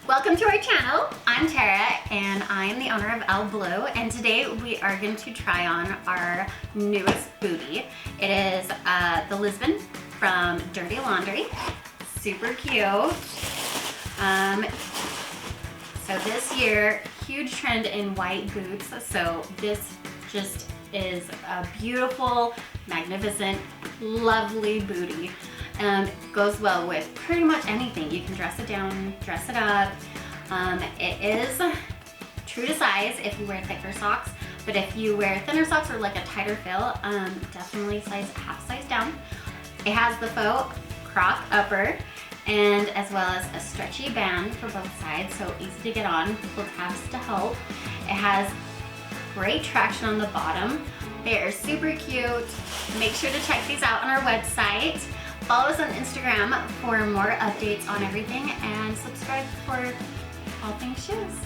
Welcome to our channel. I'm Tara and I am the owner of El Blue, and today we are going to try on our newest bootie. It is the Lisbon from Dirty Laundry. Super cute. So this year, huge trend in white boots. So this just is a beautiful, magnificent, lovely bootie. Goes well with pretty much anything. You can dress it down, dress it up. It is true to size if you wear thicker socks, but if you wear thinner socks or like a tighter fill, definitely size half size down. It has the faux croc upper and as well as a stretchy band for both sides, so easy to get on, little tabs to help. It has great traction on the bottom. They are super cute. Make sure to check these out on our website. Follow us on Instagram for more updates on everything and subscribe for all things shoes.